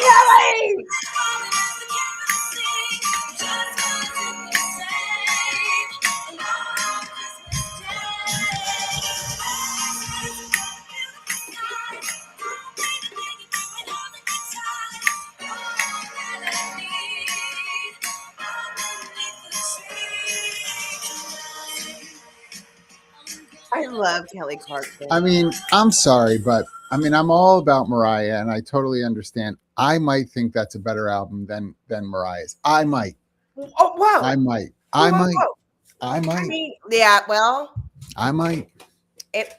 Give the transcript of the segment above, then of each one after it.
Yelling! I love Kelly I Clarkson. mean, I'm sorry, but I mean, I'm all about Mariah, and I totally understand. I might think that's a better album than Mariah's. I might. Oh, whoa. I might. Whoa, I whoa, might. whoa. I I might. mean, yeah, well, I might. it,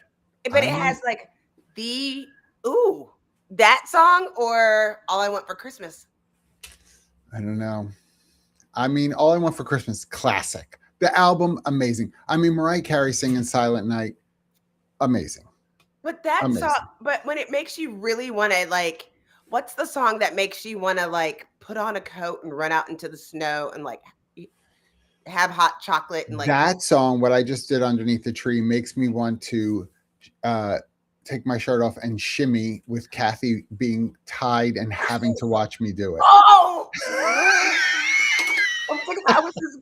but I it might. has like the, ooh, that song or All I Want for Christmas. I don't know. I mean, All I Want for Christmas, classic. The album, amazing. I mean, Mariah Carey singing Silent Night, amazing. But that song, Amazing. but when it makes you really want to like, what's the song that makes you want to like put on a coat and run out into the snow and like have hot chocolate and like, That song, what I just did underneath the tree, makes me want to uh, take my shirt off and shimmy with Kathy being tied and having to watch me do it. oh, I'm thinking,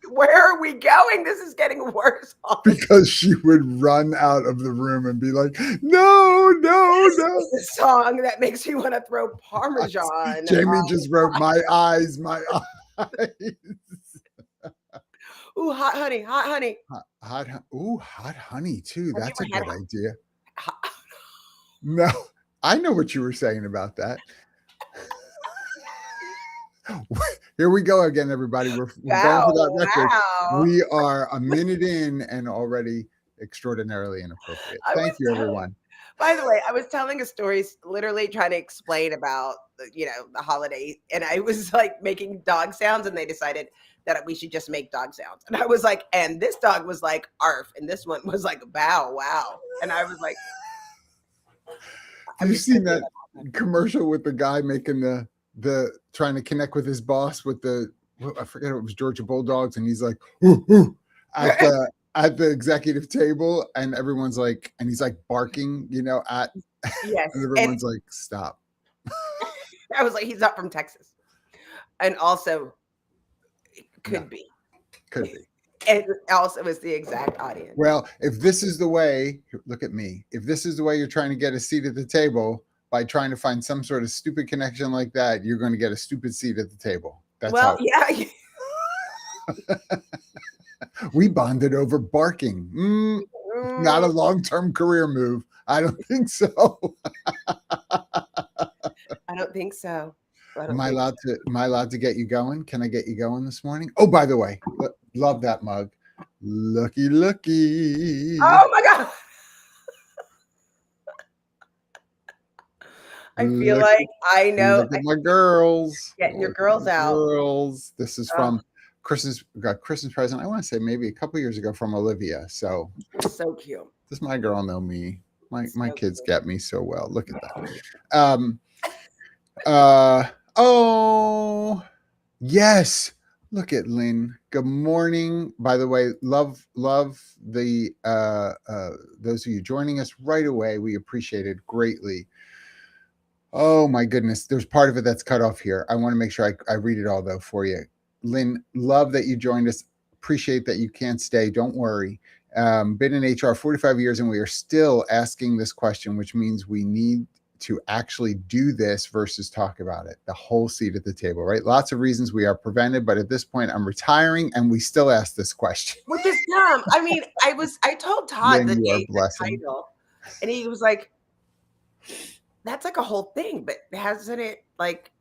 where are we going? This is getting worse. Because she would run out of the room and be like, no, no, This no. is the song that makes you want to throw Parmesan. Jamie just wrote my eyes, my eyes. Ooh, hot honey, hot honey. Hot honey too. Have you That's a ever good had idea. hot? No, I know what you were saying about that. Here we go again, everybody. We're going for that record. Wow. We are a minute in and already extraordinarily inappropriate. Thank you, everyone. By the way, I was telling a story, literally trying to explain about the holiday, and I was like making dog sounds, and they decided that we should just make dog sounds, and I was like, and this dog was like arf, and this one was like bow wow, and I was like, have you seen that commercial with the guy making the trying to connect with his boss with the, I forget, it was Georgia Bulldogs, and he's like, ooh, ooh, at the executive table, and everyone's like, and he's like barking, at yes, and everyone's like, stop. I was like, he's not from Texas, and also could be. And also is the exact audience. Well, if this is the way, look at me. If this is the way you're trying to get a seat at the table by trying to find some sort of stupid connection like that, you're going to get a stupid seat at the table. That's how. Yeah. We bonded over barking. Not a long-term career move. I don't think so. I don't think so. Am I allowed to get you going? Can I get you going this morning? Oh, by the way, love that mug. Looky. Oh my God. I feel like I know. Look at my girls. Getting your girls out. Girls. This is from Christmas present. I want to say maybe a couple years ago from Olivia. So cute. Does my girl know me? My kids get me so well. Look at that. Oh yes. Look at Lynn. Good morning. By the way, love the those of you joining us right away. We appreciate it greatly. Oh my goodness. There's part of it that's cut off here. I want to make sure I read it all though for you. Lynn, love that you joined us. Appreciate that you can't stay. Don't worry. Been in HR 45 years and we are still asking this question, which means we need to actually do this versus talk about it. The whole seat at the table, right? Lots of reasons we are prevented, but at this point I'm retiring and we still ask this question. Which is dumb. I mean, I told Todd Lynn, the title and he was like, that's like a whole thing, but hasn't it like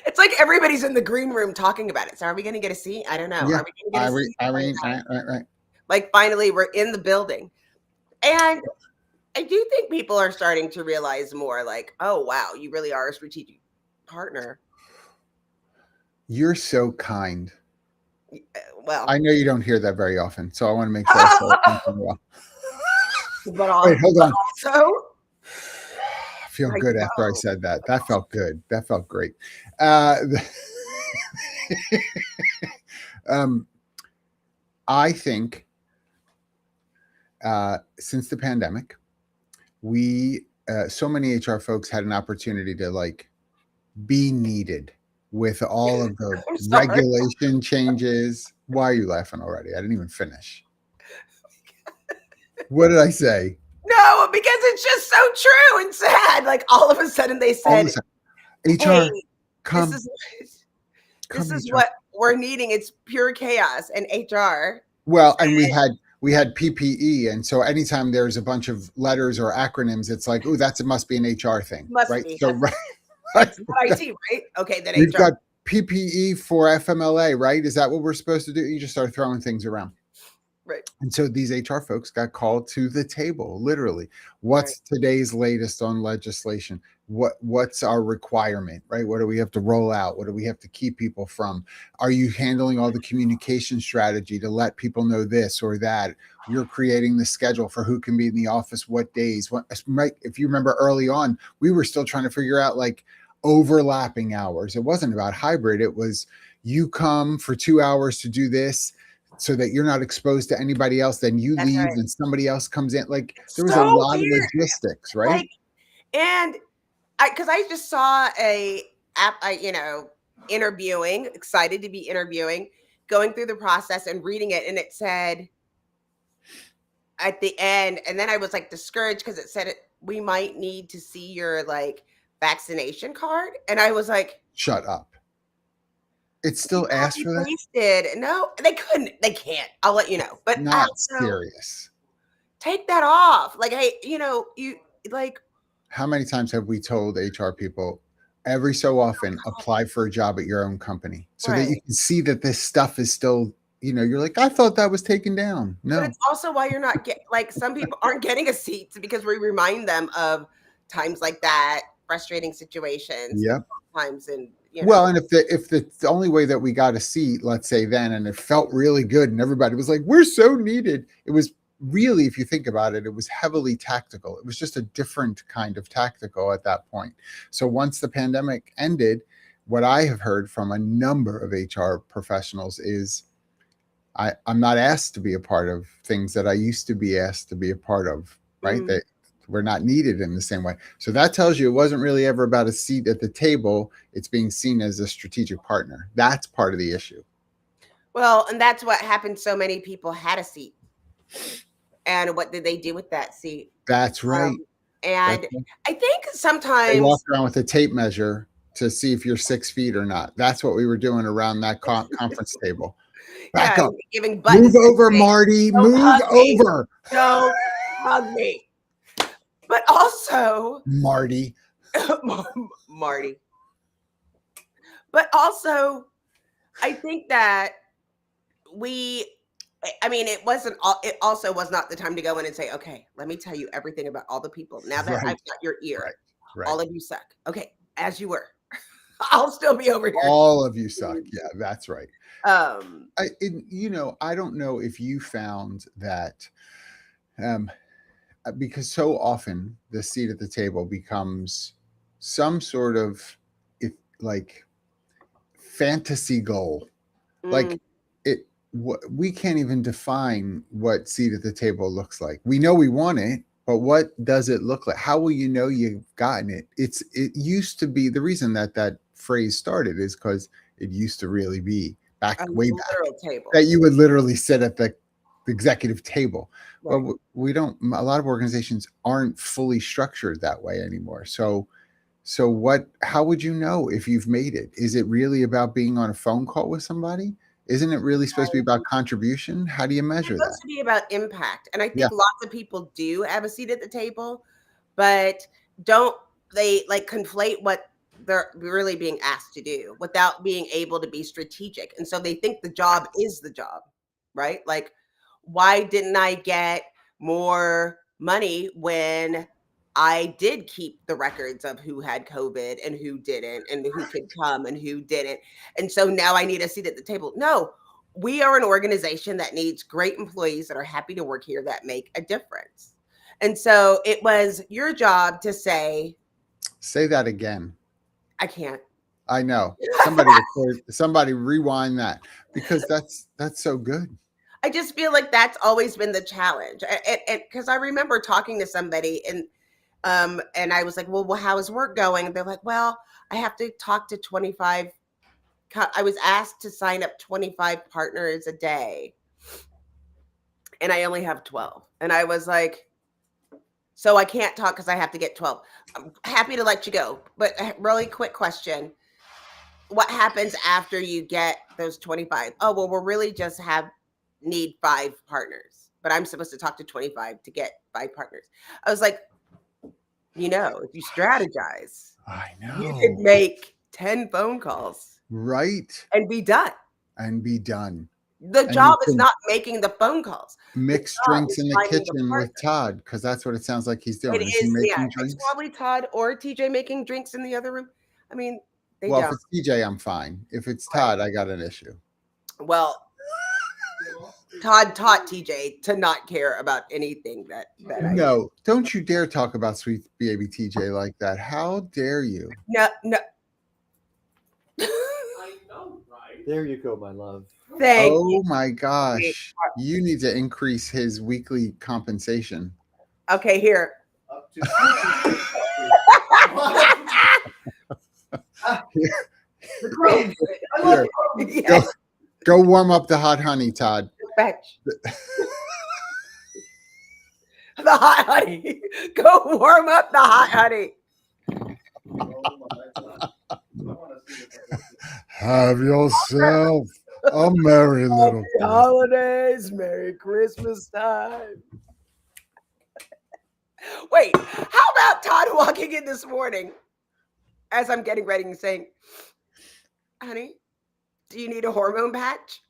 it's like everybody's in the green room talking about it. So are we going to get a seat? I don't know. Yeah. Are we going to get a seat? Right. Like finally we're in the building. And I do think people are starting to realize more like, oh, wow, you really are a strategic partner. You're so kind. Well, I know you don't hear that very often, so I want to make sure I say it well. But wait, hold on. Also, I feel good after I said that. That felt good. That felt great. I think since the pandemic, we so many HR folks had an opportunity to like be needed with all of the I'm sorry. regulation changes. Why are you laughing already? I didn't even finish. What did I say? No, because it's just so true and sad. Like all of a sudden they All of a said, sudden, "Hey, HR, this come, is this come, is HR. what we're needing. It's pure chaos." And HR Well, and said, we had PPE, and so anytime there's a bunch of letters or acronyms, it's like, oh, it must be an HR thing, "Must right? be, So has right, it's we've not got, IT, right? Okay, then we've HR." got PPE for FMLA, right? Is that what we're supposed to do? You just start throwing things around. Right, And so these HR folks got called to the table, literally. right. What's today's latest on legislation? What's our requirement, right? What do we have to roll out? What do we have to keep people from? Are you handling all the communication strategy to let people know this or that? You're creating the schedule for who can be in the office, what days. What, if you remember early on, we were still trying to figure out like overlapping hours. It wasn't about hybrid. It was you come for 2 hours to do this so that you're not exposed to anybody else. Then you That's leave right. and somebody else comes in. Like there It's was a so lot of weird. logistics, right? Like, and because I just saw a app, interviewing, excited to be interviewing, going through the process and reading it, and it said at the end, and then I was like discouraged because it said we might need to see your like vaccination card, and I was like, Shut up. It they still asked copy for that? pasted. No, they couldn't. They can't. I'll let you know. But Not also serious. take that off. Like, hey, you like How many times have we told HR people every so often apply for a job at your own company so that you right. can see that this stuff is still, you're like, I thought that was taken down. But No. it's also why you're not get like some people aren't getting a seat because we remind them of times like that, frustrating situations, Yep. times and Well, and if the only way that we got a seat, let's say then, and it felt really good, and everybody was like, "We're so needed," it was really, if you think about it, it was heavily tactical. It was just a different kind of tactical at that point. So once the pandemic ended, what I have heard from a number of HR professionals is, I'm not asked to be a part of things that I used to be asked to be a part of. Right? mm. That we're not needed in the same way. So that tells you it wasn't really ever about a seat at the table. It's being seen as a strategic partner. That's part of the issue. Well, and that's what happened. So many people had a seat, and what did they do with that seat? That's right. And That's right. I think They sometimes, walked around with a tape measure to see if you're 6 feet or not. That's what we were doing around that conference table. Back yeah, up. giving Move buttons to over, say, Marty. "Don't Move hug me, over, don't hug me." But also, Marty. Marty. But also, I think that we I mean, it wasn't all it also was not the time to go in and say, "Okay, let me tell you everything about all the people. Now that Right, I've got your ear, right, right. all of you suck." Okay, as you were. I'll still be over here. All of you suck. Yeah, that's right. Um, I don't know if you found that, um, because so often the seat at the table becomes some sort of, if like, fantasy goal. mm, Like we can't even define what seat at the table looks like. We know we want it, but what does it look like? How will you know you've gotten it? It used to be, the reason that phrase started is because it used to really be a way back literal table. that you would literally sit at the executive table. But Right. we don't. A lot of organizations aren't fully structured that way anymore. So what? How would you know if you've made it? Is it really about being on a phone call with somebody? Isn't it really supposed to be about contribution? How do you It's measure that? supposed to be about impact. And I Yeah, think lots of people do have a seat at the table, but don't they like conflate what they're really being asked to do without being able to be strategic. And so they think the job is the job, right? Like, why didn't I get more money when I did keep the records of who had COVID and who didn't, and who could come and who didn't? And so now I need a seat at the table. No, we are an organization that needs great employees that are happy to work here that make a difference. And so it was your job to say, say that again. I can't. I know. Somebody rewind that because that's so good. I just feel like that's always been the challenge. And because I remember talking to somebody and I was like, well, how is work going? And they're like, well, I have to talk to 25. I was asked to sign up 25 partners a day, and I only have 12. And I was like, so I can't talk because I have to get 12. I'm happy to let you go. But a really quick question. What happens after you get those 25? Oh, well, we're really just need 5 partners, but I'm supposed to talk to 25 to get 5 partners. I was like, if you strategize, I you could know. make 10 phone calls Right. and be done. And be done. The And job you is can not making the phone calls. mix The job drinks is in the finding the kitchen with partner. Todd, because that's what it sounds like he's doing. It Is he is, yeah. making It's drinks? probably Todd or TJ making drinks in the other room. I mean, they Well, if don't. it's TJ, I'm fine. If it's Right. Todd, I got an issue. Well, Todd taught TJ to not care about anything that I No, don't you dare talk about sweet baby TJ like that. How dare you? no. I know, right? There you go, my love. Thank Oh you. my gosh. You need to increase his weekly compensation. Okay, here. Up to the crumbs. I love Here, crumbs. Yes, go warm up the hot honey, Todd. fetch. The hot honey. Go warm up the hot honey. Oh my God. I wanna see this. Have yourself a merry little Happy holidays, Merry Christmas time. Wait, how about Todd walking in this morning as I'm getting ready and saying, honey, do you need a hormone patch?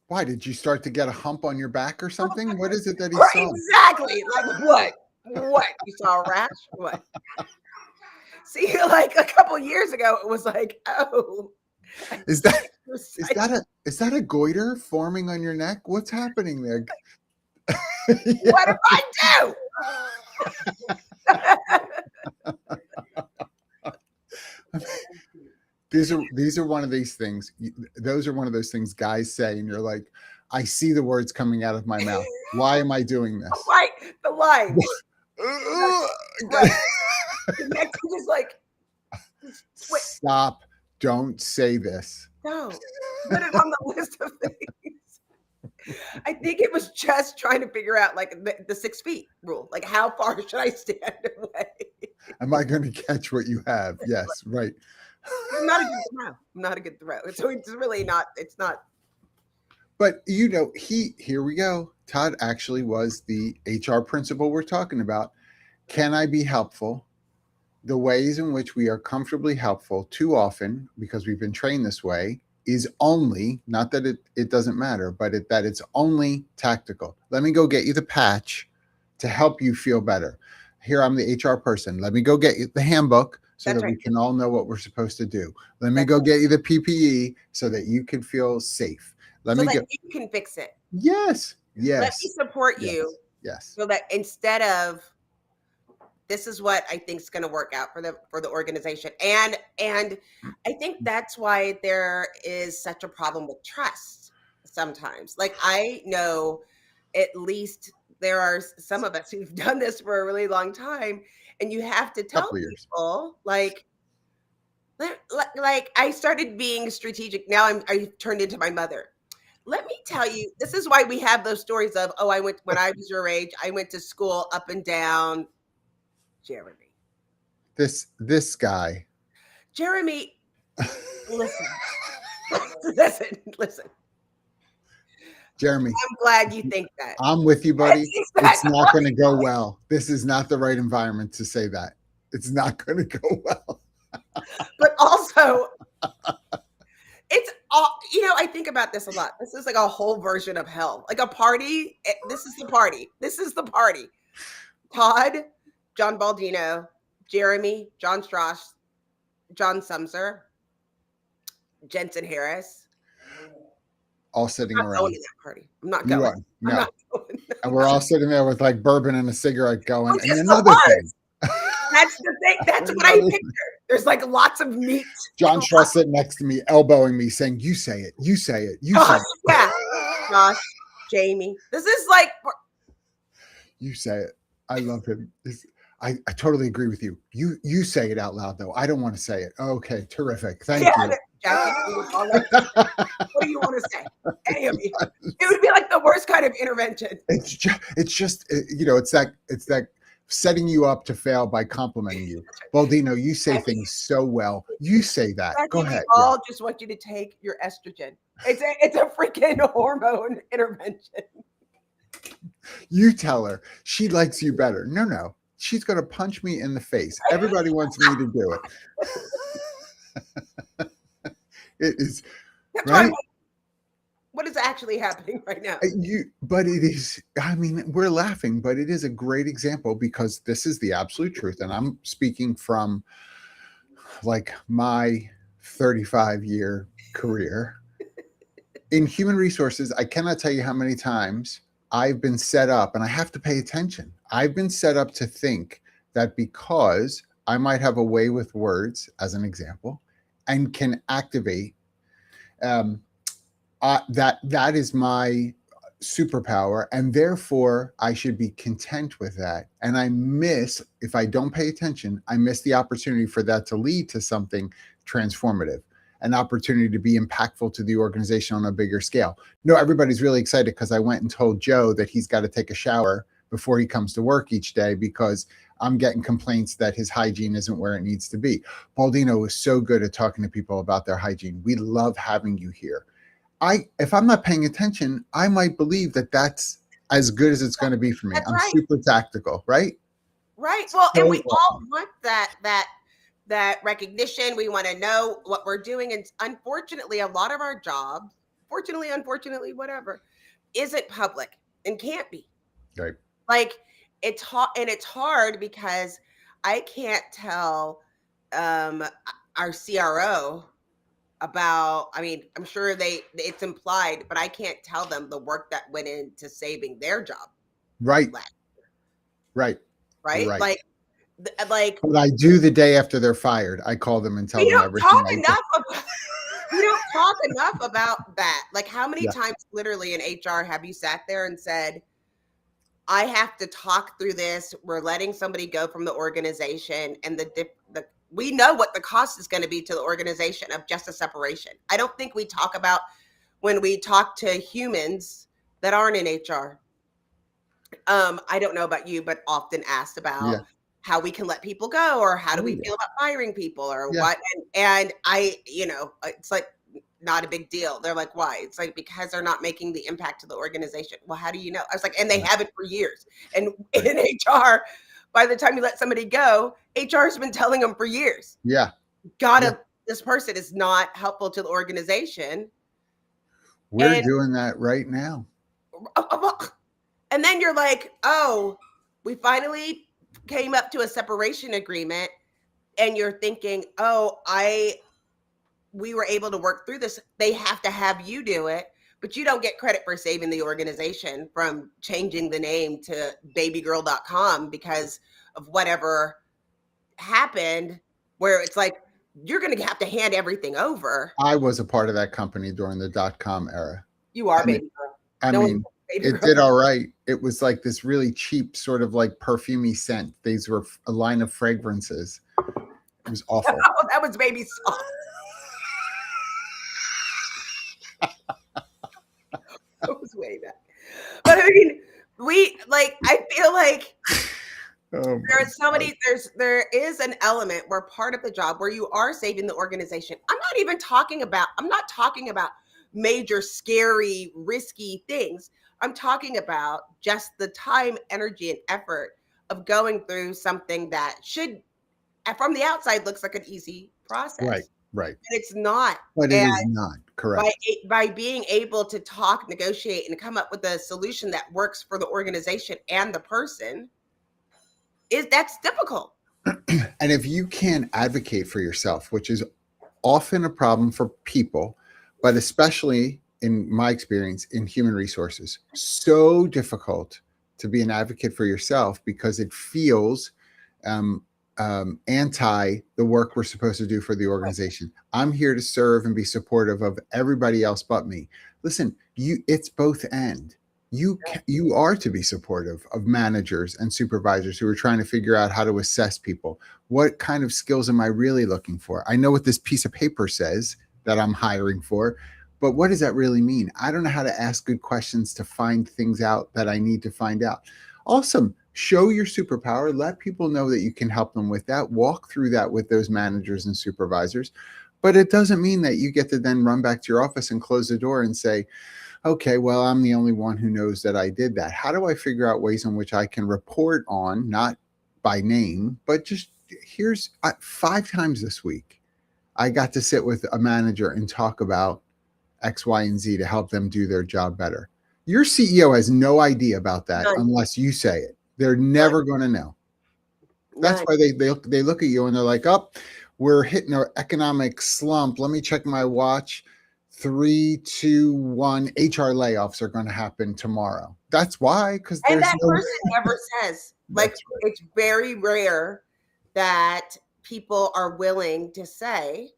Why did you start to get a hump on your back or something? What is it that he Right, saw? exactly. Like what? What? You saw a rash? What? See, like a couple years ago, it was like, oh. Is that It was is like, that a goiter forming on your neck? What's happening there? what if I do? These are one of these things. Those are one of those things guys say, and you're like, I see the words coming out of my mouth. Why am I doing this? Right, the line. Right. The next is just like, Stop. Don't say this. no, put it on the list of things. I think it was just trying to figure out like the 6 feet rule. Like, how far should I stand away? Am I going to catch what you have? Yes, right. I'm not a good throw. I'm not a good throw. So it's really not. It's not. But here we go. Todd actually was the HR principal we're talking about. Can I be helpful? The ways in which we are comfortably helpful too often, because we've been trained this way, is only, not that it doesn't matter, but that it's only tactical. Let me go get you the patch to help you feel better. Here, I'm the HR person. Let me go get you the handbook so That's that we right. can all know what we're supposed to do. Let me go get you the PPE so that you can feel safe. Let So me that get, you can fix it. yes, Let me yes, support yes, you yes. so that instead of this is what I think is going to work out for the organization. And I think that's why there is such a problem with trust sometimes. Like, I know at least there are some of us who've done this for a really long time, and you have to tell Couple years. people like I started being strategic. Now I turned into my mother. Let me tell you, this is why we have those stories of, oh, when I was your age, I went to school up and down. Jeremy. This guy. Jeremy, listen. Listen. Jeremy, I'm glad you think that. I'm with you, buddy. It's It's not going to go well. This is not the right environment to say that. It's not going to go well. But also, it's all, I think about this a lot. This is like a whole version of hell. Like a party. This is the party. This is the party. Todd, John Baldino, Jeremy, John Strauss, John Sumser, Jensen Harris. All sitting I'm not around. going to that party. I'm not You going. are. I'm No. not going. And we're all sitting there with like bourbon and a cigarette going. I'm And just another the thing. That's the thing. That's what I Another picture. There's like lots of meat. John Strauss sitting next to me, elbowing me, saying, "You say it. You say it. You say Gosh, it. yeah. Gosh, Jamie. This is like You say it." I love him. I totally agree with you. You say it out loud though. I don't want to say it. Okay, terrific. Thank yeah, you. Jackie, what do you want to say? Any of you. It would be like the worst kind of intervention. It's just it's that setting you up to fail by complimenting you. Baldino, you say things so well. You say that. Jackie, Go we ahead. all just want you to take your estrogen. It's a freaking hormone intervention. You tell her she likes you better. No. She's going to punch me in the face. Everybody wants me to do it. It is That's right. why what is actually happening right now? But it is, I mean, we're laughing, but it is a great example because this is the absolute truth. And I'm speaking from like my 35-year career in human resources. I cannot tell you how many times I've been set up, and I have to pay attention. I've been set up to think that because I might have a way with words, as an example, and can activate, that is my superpower, and therefore I should be content with that. And if I don't pay attention, I miss the opportunity for that to lead to something transformative, an opportunity to be impactful to the organization on a bigger scale. No, everybody's really excited because I went and told Joe that he's got to take a shower before he comes to work each day because I'm getting complaints that his hygiene isn't where it needs to be. Baldino is so good at talking to people about their hygiene. We love having you here. If I'm not paying attention, I might believe that that's as good as it's going to be for me. That's I'm right. super tactical, right? Right. Well, So and we all awesome. want that recognition. We want to know what we're doing. And unfortunately, a lot of our jobs, unfortunately, whatever, isn't public and can't be. Right. Like it's hard, and it's hard because I can't tell our CRO about, I mean, I'm sure it's implied, but I can't tell them the work that went into saving their job. Right. last year, Right. right? Right. Like What I do the day after they're fired, I call them and tell we them don't everything. talk I did. enough about we don't talk enough about that. Like how many Yeah. times literally in HR have you sat there and said, I have to talk through this. We're letting somebody go from the organization, and we know what the cost is going to be to the organization of just a separation. I don't think we talk about when we talk to humans that aren't in HR. I don't know about you, but often asked about Yeah. how we can let people go, or how do Oh, we yeah. feel about firing people, or Yeah. what. And I, it's like not a big deal. They're like, why? It's like, because they're not making the impact to the organization. Well, how do you know? I was like, and they Yeah. haven't for years. And Right. in HR, by the time you let somebody go, HR has been telling them for years, Yeah. this person is not helpful to the organization. We're And doing that right now. and then you're like, oh, we finally came up to a separation agreement, and you're thinking, oh, we were able to work through this. They have to have you do it, but you don't get credit for saving the organization from changing the name to babygirl.com because of whatever happened, where it's like, you're going to have to hand everything over. I was a part of that company during the .com era. You are I mean, baby girl. I No mean, one's baby it girl. did all right. It was like this really cheap sort of like perfumey scent. These were a line of fragrances. It was awful. Oh, that was baby soft. That was way back. But I mean, I feel like Oh there my is somebody, God. there is an element where part of the job where you are saving the organization. I'm not talking about major, scary, risky things. I'm talking about just the time, energy, and effort of going through something that should, from the outside, looks like an easy process. Right. Right. And it's not. But it And is not correct. by being able to talk, negotiate, and come up with a solution that works for the organization and the person, that's difficult. And if you can't advocate for yourself, which is often a problem for people, but especially in my experience in human resources, so difficult to be an advocate for yourself because it feels anti the work we're supposed to do for the organization. I'm here to serve and be supportive of everybody else but me. Listen, it's both and. You are to be supportive of managers and supervisors who are trying to figure out how to assess people. What kind of skills am I really looking for? I know what this piece of paper says that I'm hiring for, but what does that really mean? I don't know how to ask good questions to find things out that I need to find out. Awesome. Show your superpower. Let people know that you can help them with that. Walk through that with those managers and supervisors. But it doesn't mean that you get to then run back to your office and close the door and say, okay, well, I'm the only one who knows that I did that. How do I figure out ways in which I can report on, not by name, but just here's 5 times this week, I got to sit with a manager and talk about X, Y, and Z to help them do their job better. Your CEO has no idea about that unless you say it. They're never going to know. That's why they look at you and they're like, oh, we're hitting an economic slump. Let me check my watch. 3, 2, 1, HR layoffs are going to happen tomorrow. That's why, because and that person never says, like, it's very rare that people are willing to say,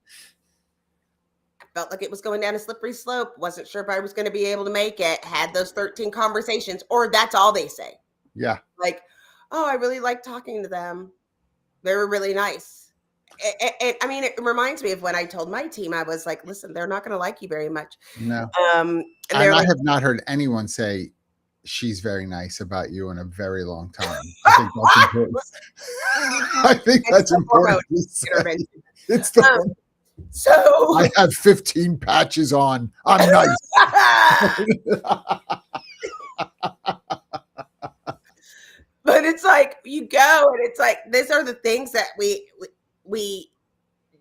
I felt like it was going down a slippery slope, wasn't sure if I was going to be able to make it, had those 13 conversations, or that's all they say. Yeah. Like, oh, I really liked talking to them. They were really nice. I mean, it reminds me of when I told my team, I was like, listen, they're not going to like you very much. No. And I like, have not heard anyone say she's very nice about you in a very long time. I think that's important. I think that's important. It's the so I have 15 patches on. I'm nice. But it's like you go and it's like these are the things that we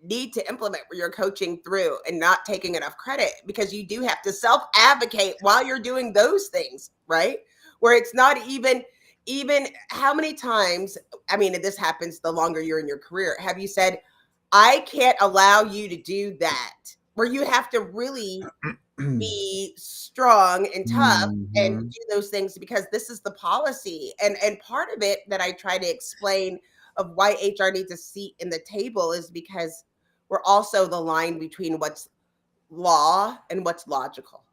need to implement where you're coaching through and not taking enough credit, because you do have to self-advocate while you're doing those things, right? Where it's not even how many times, I mean, this happens the longer you're in your career, have you said, I can't allow you to do that, where you have to really be strong and tough and do those things because this is the policy. And part of it that I try to explain of why HR needs a seat in the table is because we're also the line between what's law and what's logical.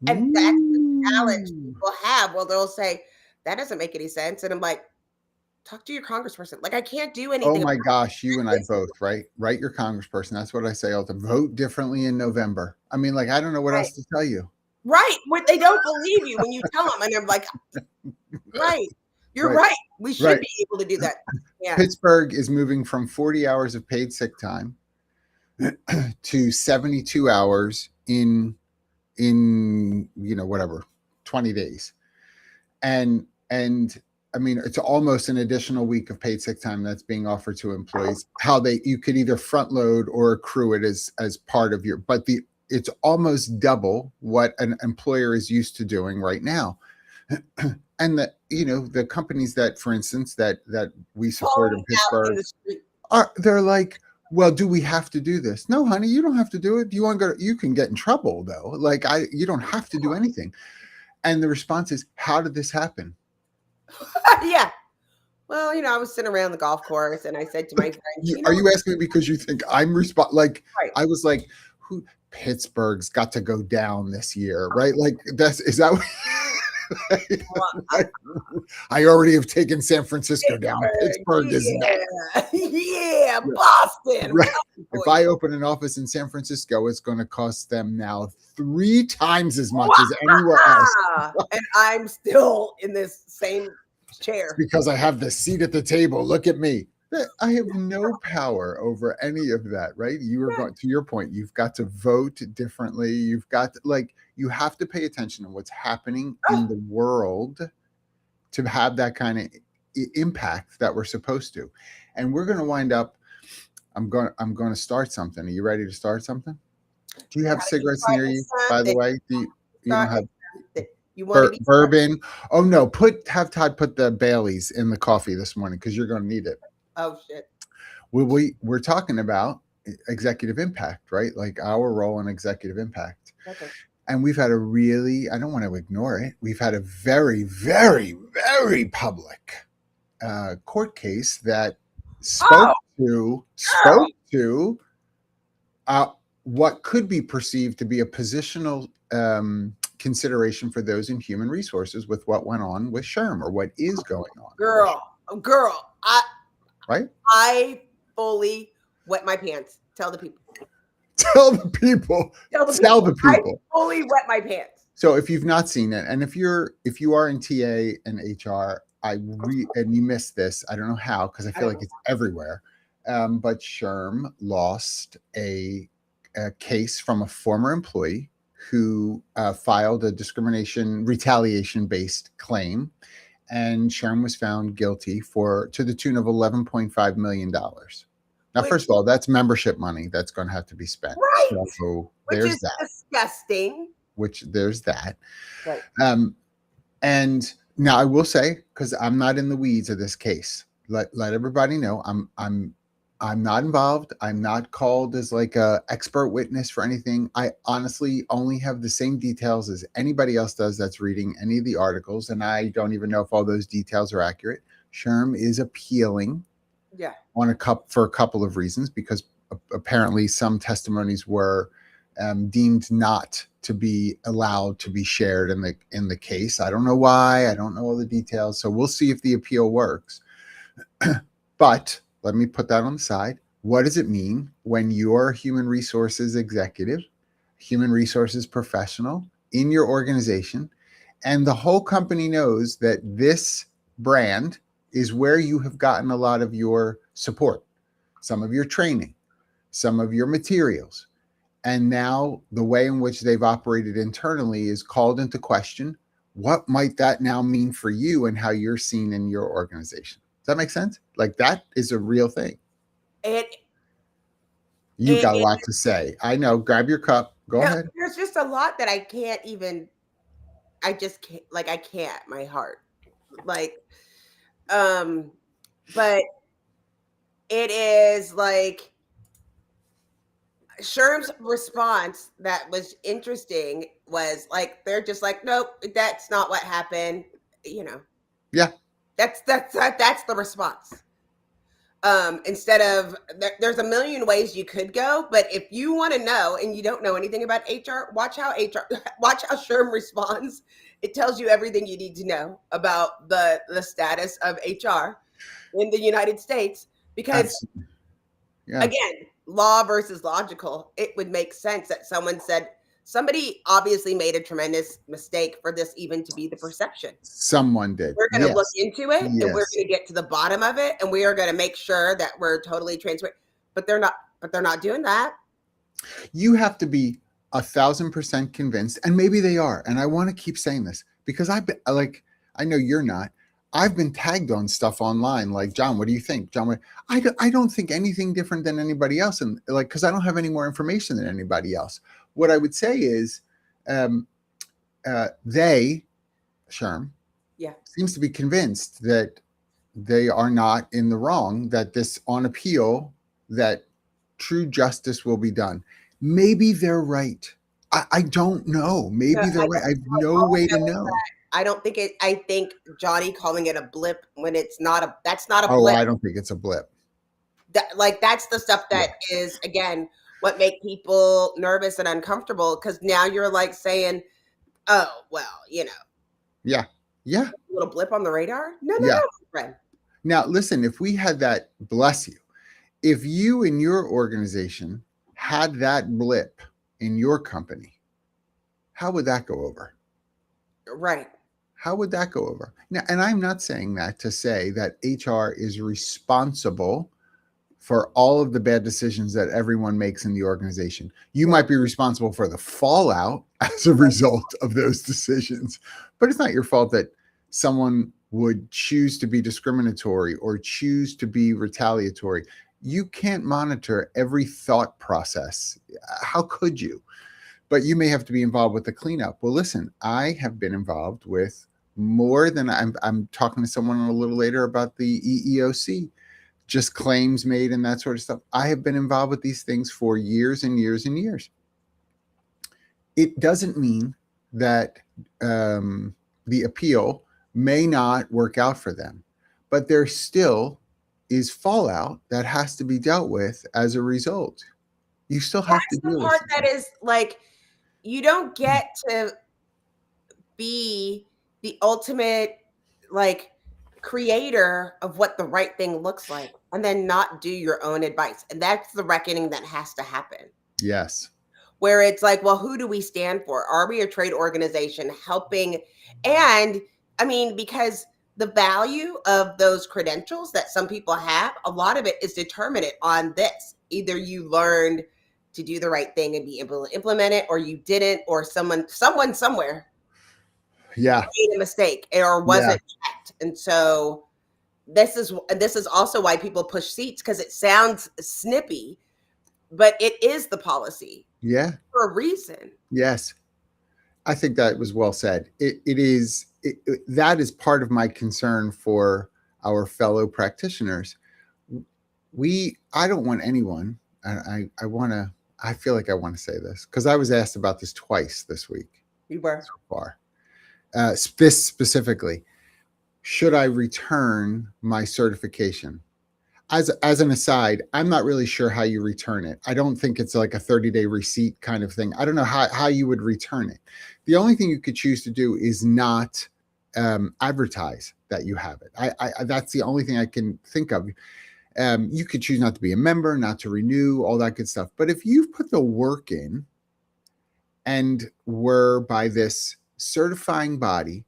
And that's the challenge people have. Well, they'll say, that doesn't make any sense. And I'm like, talk to your congressperson. Like, I can't do anything. Oh my gosh, you and I both, right? Write your congressperson. That's what I say all the time. Vote differently in November. I mean, like, I don't know what else to tell you. Right. What they don't believe you when you tell them. And they're like, right. You're right. We should be able to do that. Yeah. Pittsburgh is moving from 40 hours of paid sick time to 72 hours in whatever, 20 days. And I mean, it's almost an additional week of paid sick time that's being offered to employees. You could either front load or accrue it as part of your, but it's almost double what an employer is used to doing right now. And the companies that, for instance, that we support in Pittsburgh, they're like, well, do we have to do this? No, honey, you don't have to do it. Do you want to go? You can get in trouble though. Like you don't have to do anything. And the response is, how did this happen? Yeah. Well, I was sitting around the golf course and I said to my friend, are you asking me because you think I'm I was like, who Pittsburgh's got to go down this year, right? Like is that I already have taken San Francisco down. Pittsburgh is next. Yeah, Boston. Right. If I open an office in San Francisco, it's going to cost them now 3 times as much as anywhere else. And I'm still in this same chair. It's because I have the seat at the table. Look at me. I have no power over any of that, right? You are going to your point. You've got to vote differently. You've got to, you have to pay attention to what's happening in the world to have that kind of impact that we're supposed to. And we're going to wind up. I'm going to start something. Are you ready to start something? Do you have cigarettes near you? By the way, you don't have bourbon? Oh no! Have Todd put the Baileys in the coffee this morning because you're going to need it. Oh shit. We're talking about executive impact, right? Like our role in executive impact. Okay. And we've had I don't want to ignore it. We've had a very, very, very public court case that Oh, spoke to what could be perceived to be a positional consideration for those in human resources with what went on with Sherm or what is going on. girl, Right? I fully wet my pants. Tell the people. Tell the people. Tell the I people. fully wet my pants. So if you've not seen it, and if you are in TA and HR, and you missed this, I don't know how because I feel like it's everywhere. But Sherm lost a case from a former employee who filed a retaliation-based claim, and Sherm was found guilty to the tune of $11.5 million. Now, first of all, that's membership money that's going to have to be spent. Right. So Which there's is that. disgusting. There's that. Right. And now I will say, because I'm not in the weeds of this case, let everybody know I'm not involved. I'm not called as like a expert witness for anything. I honestly only have the same details as anybody else does that's reading any of the articles, and I don't even know if all those details are accurate. Sherm is appealing. Yeah. For a couple of reasons, because apparently some testimonies were deemed not to be allowed to be shared in the case. I don't know why. I don't know all the details. So we'll see if the appeal works. But let me put that on the side. What does it mean when you're a human resources executive, human resources professional in your organization, and the whole company knows that this brand is where you have gotten a lot of your support, some of your training, some of your materials. And now the way in which they've operated internally is called into question. What might that now mean for you and how you're seen in your organization? Does that make sense? Like, that is a real thing. You got a lot to say. I know. Grab your cup. Go ahead. There's just a lot that I can't even, I just can't, like, I can't, my heart. Like, but it is like Sherm's response that was interesting was like, they're just like, nope, that's not what happened. You know, Yeah. That's the response. Instead of there's a million ways you could go, but if you want to know and you don't know anything about HR, watch how Sherm responds. It tells you everything you need to know about the status of HR in the United States. Because again, law versus logical, it would make sense that somebody obviously made a tremendous mistake for this even to be the perception. Someone did. We're going to look into it and we're going to get to the bottom of it, and we are going to make sure that we're totally transparent. But they're not doing that. You have to be 1,000% convinced, and maybe they are. And I want to keep saying this because I know you're not. I've been tagged on stuff online like, John, what do you think? John, I don't think anything different than anybody else. And like, because I don't have any more information than anybody else. What I would say is Sherm, seems to be convinced that they are not in the wrong, that this on appeal, that true justice will be done. Maybe they're right. I don't know. Maybe they're right. I have no way to know. I don't think it. I think Johnny calling it a blip when it's not that's not a blip. I don't think it's a blip. That's the stuff that is, again, what make people nervous and uncomfortable, because now you're like saying, oh, well, you know. Yeah. A little blip on the radar? No, friend. Now, listen, if we had that, bless you, if you in your organization had that blip in your company, how would that go over? Right. How would that go over? Now, and I'm not saying that to say that HR is responsible for all of the bad decisions that everyone makes in the organization. You might be responsible for the fallout as a result of those decisions, but it's not your fault that someone would choose to be discriminatory or choose to be retaliatory. You can't monitor every thought process. How could you? But you may have to be involved with the cleanup. Well, listen, I have been involved with more than I'm talking to someone a little later about the EEOC, just claims made and that sort of stuff. I have been involved with these things for years and years and years. It doesn't mean that the appeal may not work out for them, but there still is fallout that has to be dealt with as a result. You still have to That's the deal with part it. that is like, you don't get to be the ultimate like creator of what the right thing looks like and then not do your own advice. And that's the reckoning that has to happen. Yes. Where it's like, well, who do we stand for? Are we a trade organization helping? And I mean, because the value of those credentials that some people have, a lot of it is determined on this. Either you learned to do the right thing and be able to implement it, or you didn't, or someone somewhere Yeah. made a mistake or Yeah. wasn't checked. And so this is also why people push seats, because it sounds snippy, but it is the policy Yeah. for a reason. Yes. I think that was well said. That is part of my concern for our fellow practitioners. I don't want anyone, I feel like I want to say this because I was asked about this twice this week You were. so far. This specifically, should I return my certification? As an aside, I'm not really sure how you return it. I don't think it's like a 30-day receipt kind of thing. I don't know how you would return it. The only thing you could choose to do is not advertise that you have it. I that's the only thing I can think of. You could choose not to be a member, not to renew, all that good stuff. But if you've put the work in and were by this certifying body,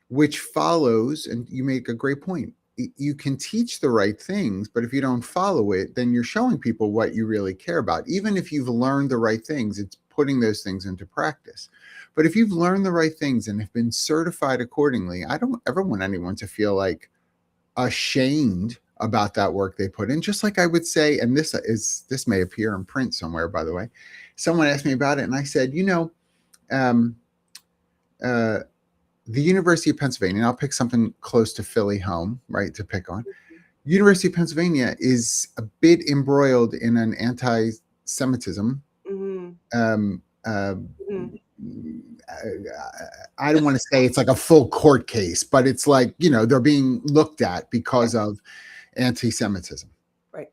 which follows, and you make a great point, you can teach the right things, but if you don't follow it, then you're showing people what you really care about. Even if you've learned the right things, it's putting those things into practice. But if you've learned the right things and have been certified accordingly, I don't ever want anyone to feel like ashamed about that work they put in. Just like I would say, and this may appear in print somewhere, by the way, someone asked me about it and I said, the University of Pennsylvania, and I'll pick something close to Philly home, right, to pick on. University of Pennsylvania is a bit embroiled in an anti-Semitism. Mm-hmm. I don't want to say it's like a full court case, but it's like, they're being looked at because of anti-Semitism. Right.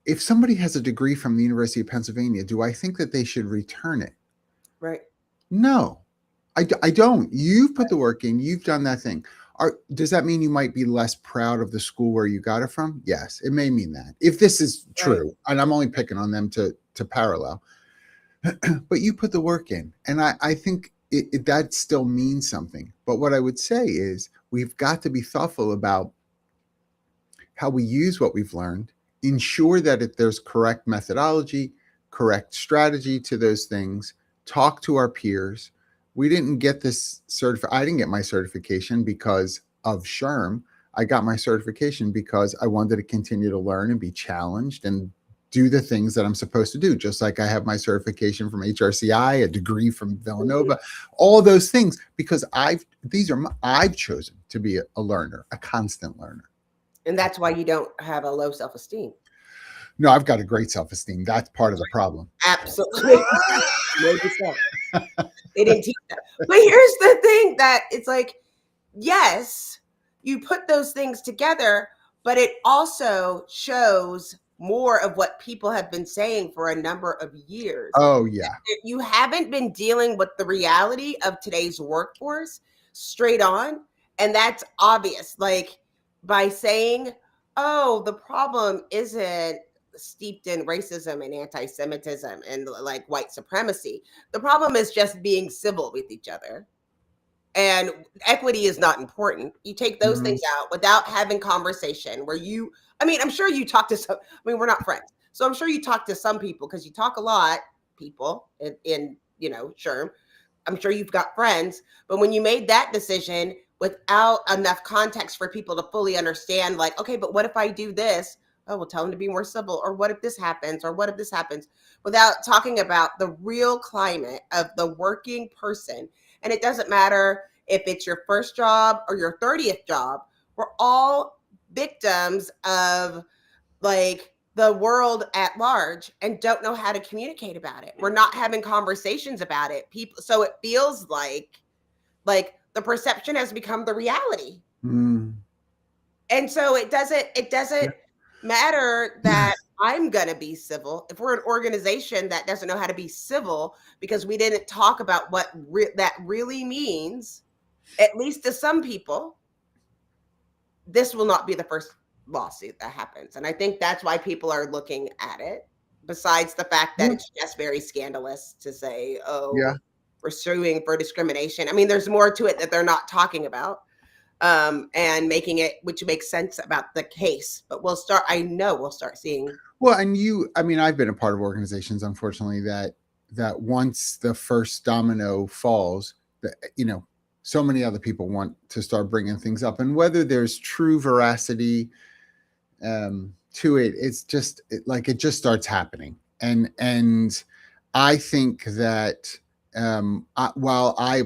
If somebody has a degree from the University of Pennsylvania, do I think that they should return it? Right. No. I don't. You've put the work in. You've done that thing. Does that mean you might be less proud of the school where you got it from? Yes, it may mean that. If this is true, right. And I'm only picking on them to parallel, but you put the work in. And I think that still means something. But what I would say is we've got to be thoughtful about how we use what we've learned, ensure that there's correct methodology, correct strategy to those things, talk to our peers. We didn't get this I didn't get my certification because of SHRM. I got my certification because I wanted to continue to learn and be challenged and do the things that I'm supposed to do. Just like I have my certification from HRCI, a degree from Villanova, all those things, because I've chosen to be a learner, a constant learner. And that's why you don't have a low self-esteem. No, I've got a great self-esteem. That's part of the problem. Absolutely. Maybe so. They didn't teach that. But here's the thing that it's like, yes, you put those things together, but it also shows more of what people have been saying for a number of years. Oh, yeah. You haven't been dealing with the reality of today's workforce straight on. And that's obvious. Like by saying, oh, the problem isn't steeped in racism and anti-Semitism and like white supremacy. The problem is just being civil with each other. And equity is not important. You take those things out without having conversation where I'm sure you talk to some, we're not friends. So I'm sure you talk to some people because you talk a lot, people in SHRM. I'm sure you've got friends, but when you made that decision without enough context for people to fully understand, like, okay, but what if I do this? Oh, we'll tell them to be more civil. Or what if this happens? Or what if this happens? Without talking about the real climate of the working person. And it doesn't matter if it's your first job or your 30th job. We're all victims of like the world at large and don't know how to communicate about it. We're not having conversations about it. So it feels like the perception has become the reality. And so it doesn't matter that I'm going to be civil. If we're an organization that doesn't know how to be civil because we didn't talk about what that really means, at least to some people, this will not be the first lawsuit that happens. And I think that's why people are looking at it, besides the fact that Yeah. it's just very scandalous to say, oh, Yeah. we're suing for discrimination. I mean, there's more to it that they're not talking about, and making it, which makes sense about the case. But I know we'll start seeing. Well, and I mean, I've been a part of organizations, unfortunately, that once the first domino falls, that so many other people want to start bringing things up, and whether there's true veracity to it, it's just like it just starts happening, and I think that while I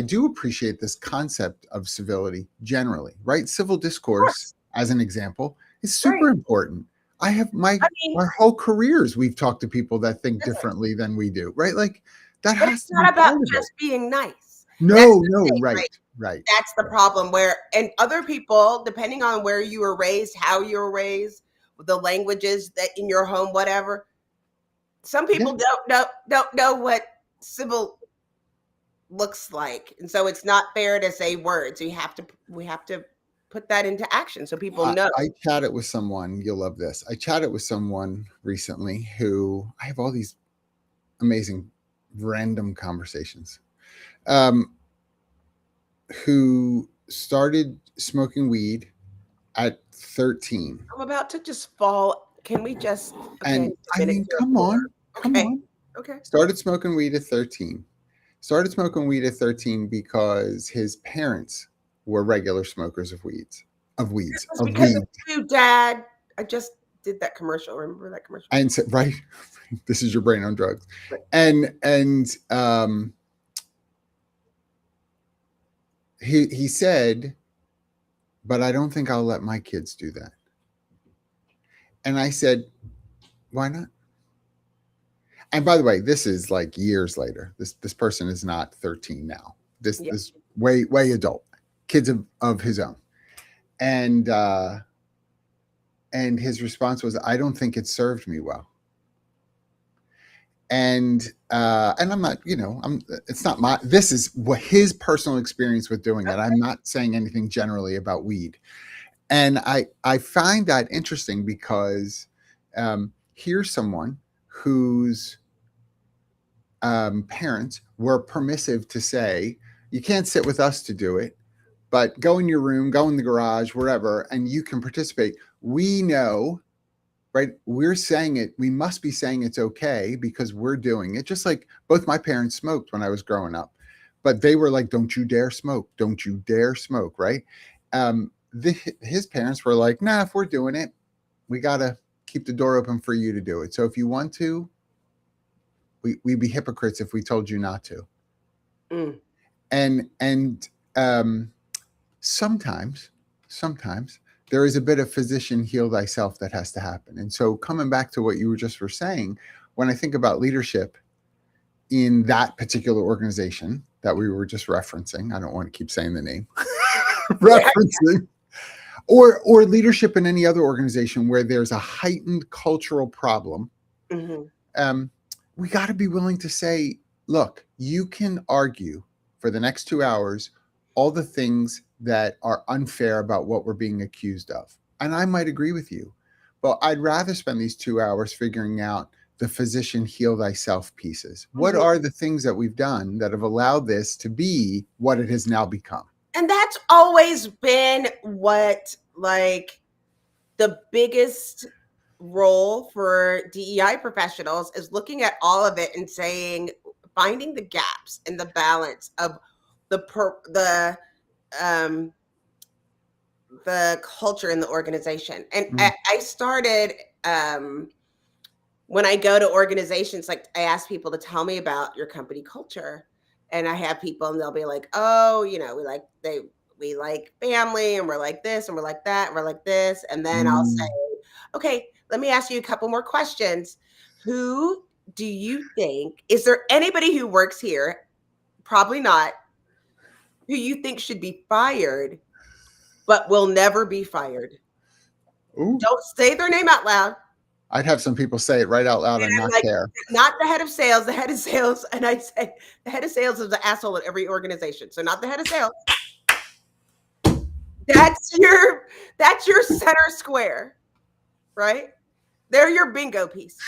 do appreciate this concept of civility generally, right? Civil Of discourse, course, as an example, is right? super important. I have I mean, our whole careers, we've talked to people that think listen, differently than we do, right? Like that but has it's to be not about part of it. just being nice. That's No, the no, thing, right, right? right. That's the problem. And other people, depending on where you were raised, how you were raised, the languages that in your home, whatever, some Yeah. people don't know what civil looks like, and so it's not fair to say words. We have to put that into action so people know. I chatted with someone, you'll love this. I chatted with someone recently who I have all these amazing random conversations. Um, who started smoking weed at 13. I'm about to just fall. Can we just okay? And A I minute mean, to come absorb. on, come Okay, on. okay. Started smoking weed at 13. Started smoking weed at 13 because his parents were regular smokers of weeds, of This weeds, was of because of weed. you, Dad. I just did that commercial. Remember that commercial? And so, right, this is your brain on drugs. Right. And he said, but I don't think I'll let my kids do that. And I said, why not? And by the way, this is like years later. This person is not 13 now. This Yeah. this way adult, kids of his own. And his response was, I don't think it served me well. And I'm not, it's not my, this is what his personal experience with doing it. I'm not saying anything generally about weed. And I find that interesting because here's someone whose parents were permissive to say, you can't sit with us to do it, but go in your room, go in the garage, wherever, and you can participate. We know, right? We're saying it, we must be saying it's okay because we're doing it. Just like both my parents smoked when I was growing up, but they were like, don't you dare smoke. Don't you dare smoke, right? His parents were like, nah, if we're doing it, we got to keep the door open for you to do it. So if you want to, we'd be hypocrites if we told you not to. Mm. And sometimes there is a bit of physician heal thyself that has to happen. And so coming back to what you were just were saying, when I think about leadership in that particular organization that we were just referencing, I don't want to keep saying the name, referencing, or leadership in any other organization where there's a heightened cultural problem, we got to be willing to say, look, you can argue for the next 2 hours all the things that are unfair about what we're being accused of. And I might agree with you, but I'd rather spend these 2 hours figuring out the physician heal thyself pieces. What are the things that we've done that have allowed this to be what it has now become? And that's always been what, like, the biggest role for DEI professionals is looking at all of it and saying, finding the gaps in the balance of the culture in the organization. And I started, when I go to organizations, like I ask people to tell me about your company culture. And I have people and they'll be like, oh, we like family and we're like this and we're like that and we're like this. And then I'll say, okay, let me ask you a couple more questions. Who do you think, is there anybody who works here, probably not, who you think should be fired but will never be fired. Ooh, Don't say their name out loud. I'd have some people say it right out loud and And I'm not like, care. not the head of sales, the head of sales. And I say, the head of sales is the asshole at every organization. So not the head of sales. That's your center square, right? They're your bingo piece.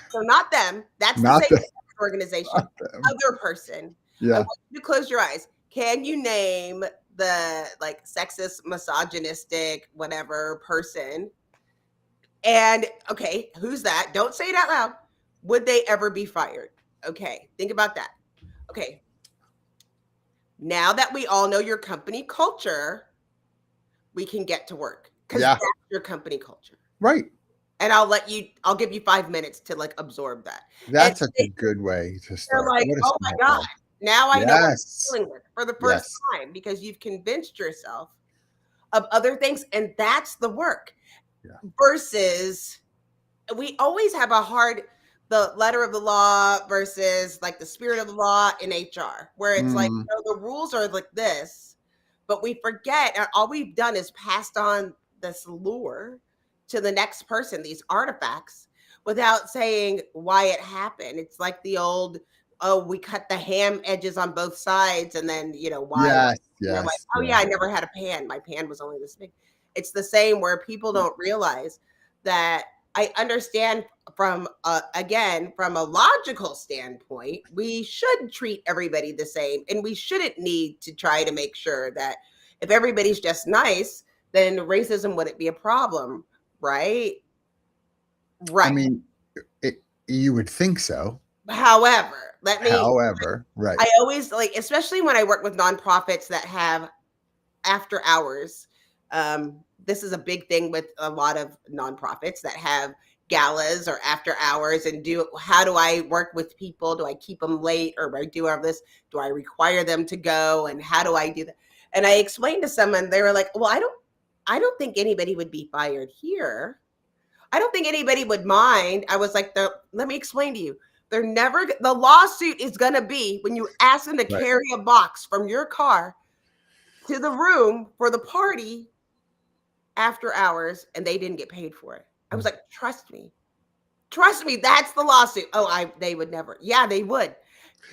So not them. That's Not the same the- organization. not them. Other person. I Yeah. want you to close your eyes. Can you name the like sexist, misogynistic, whatever person? And okay, who's that? Don't say it out loud. Would they ever be fired? Okay, think about that. Okay. Now that we all know your company culture, we can get to work because Yeah. that's your company culture. Right. And I'll give you 5 minutes to like absorb that. That's And such a good way to they're start. like, What a oh my smart God, goal. now I know what I'm Yes. dealing with for the first Yes. time because you've convinced yourself of other things. And that's the work. Yeah. Versus we always have a hard the letter of the law versus like the spirit of the law in HR, where it's like, Mm, no, the rules are like this, but we forget, and all we've done is passed on this lure to the next person, these artifacts, without saying why it happened. It's like the old, oh, we cut the ham edges on both sides, and then why? yes. And they're like, Yes. oh yeah, I never had a pan. My pan was only this big. It's the same where people don't realize that. I understand from again from a logical standpoint, we should treat everybody the same, and we shouldn't need to try to make sure that if everybody's just nice, then racism wouldn't be a problem, right? I Right. mean, you would think so. However, let me. However, right. I always like, especially when I work with nonprofits that have after hours. This is a big thing with a lot of nonprofits that have galas or after hours and how do I work with people? Do I keep them late or do I do this? Do I require them to go? And how do I do that? And I explained to someone, they were like, well, I don't think anybody would be fired here. I don't think anybody would mind. I was like, let me explain to you. The lawsuit is going to be when you ask them to Right. carry a box from your car to the room for the party after hours and they didn't get paid for it. I was like, trust me, that's the lawsuit. Oh, they would never. Yeah, they would.